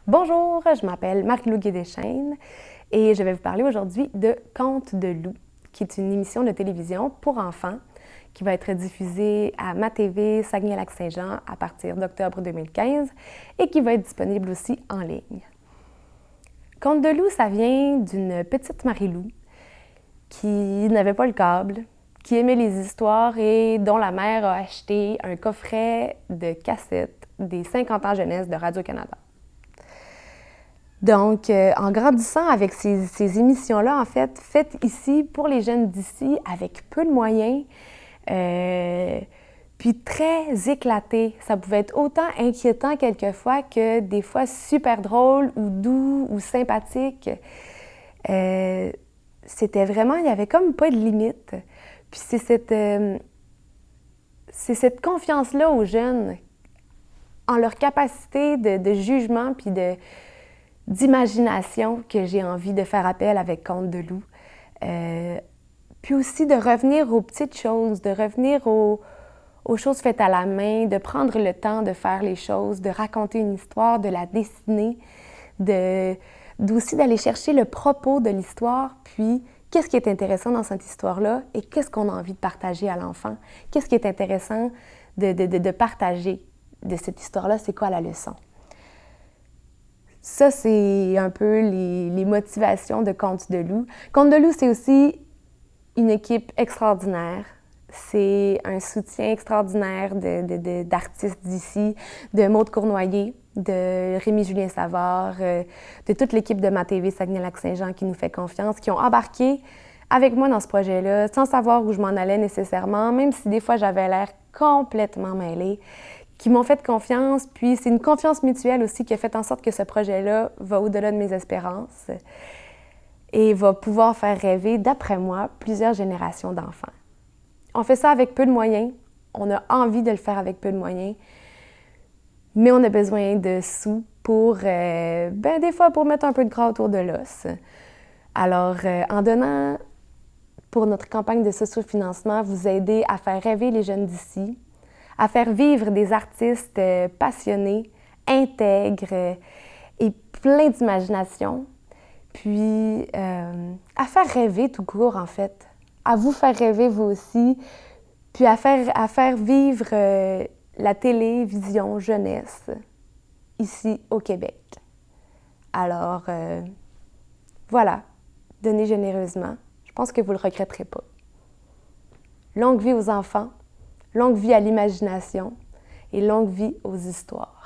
Bonjour, je m'appelle Marie-Lou Guédeschaine et je vais vous parler aujourd'hui de Contes de loup, qui est une émission de télévision pour enfants qui va être diffusée à MaTV Saguenay-Lac-Saint-Jean à partir d'octobre 2015 et qui va être disponible aussi en ligne. Contes de loup, ça vient d'une petite Marie-Lou qui n'avait pas le câble, qui aimait les histoires et dont la mère a acheté un coffret de cassettes des 50 ans jeunesse de Radio-Canada. Donc, en grandissant avec ces émissions-là, en fait, faites ici pour les jeunes d'ici, avec peu de moyens, puis très éclatées. Ça pouvait être autant inquiétant quelquefois que des fois super drôle ou doux ou sympathique. C'était vraiment, il n'y avait comme pas de limite. Puis c'est cette confiance-là aux jeunes, en leur capacité de jugement puis d'imagination que j'ai envie de faire appel avec Contes de loup. Puis aussi de revenir aux petites choses, de revenir aux choses faites à la main, de prendre le temps de faire les choses, de raconter une histoire, de la dessiner, d'aussi d'aller chercher le propos de l'histoire, puis qu'est-ce qui est intéressant dans cette histoire-là et qu'est-ce qu'on a envie de partager à l'enfant. Qu'est-ce qui est intéressant de partager de cette histoire-là, c'est quoi la leçon? Ça, c'est un peu les motivations de Contes de loup. Contes de loup, c'est aussi une équipe extraordinaire. C'est un soutien extraordinaire d'artistes d'ici, de Maude Cournoyer, de Rémi-Julien Savard, de toute l'équipe de MaTV Saguenay-Lac-Saint-Jean qui nous fait confiance, qui ont embarqué avec moi dans ce projet-là, sans savoir où je m'en allais nécessairement, même si des fois j'avais l'air complètement mêlée, qui m'ont fait confiance, puis c'est une confiance mutuelle aussi qui a fait en sorte que ce projet-là va au-delà de mes espérances et va pouvoir faire rêver, d'après moi, plusieurs générations d'enfants. On fait ça avec peu de moyens, on a envie de le faire avec peu de moyens, mais on a besoin de sous pour, des fois, pour mettre un peu de gras autour de l'os. Alors, en donnant pour notre campagne de sociofinancement, vous aider à faire rêver les jeunes d'ici, à faire vivre des artistes passionnés, intègres et pleins d'imagination, puis à faire rêver tout court, en fait, à vous faire rêver vous aussi, puis à faire vivre la télévision jeunesse ici au Québec. Alors, voilà, donnez généreusement. Je pense que vous ne le regretterez pas. Longue vie aux enfants, longue vie à l'imagination et longue vie aux histoires.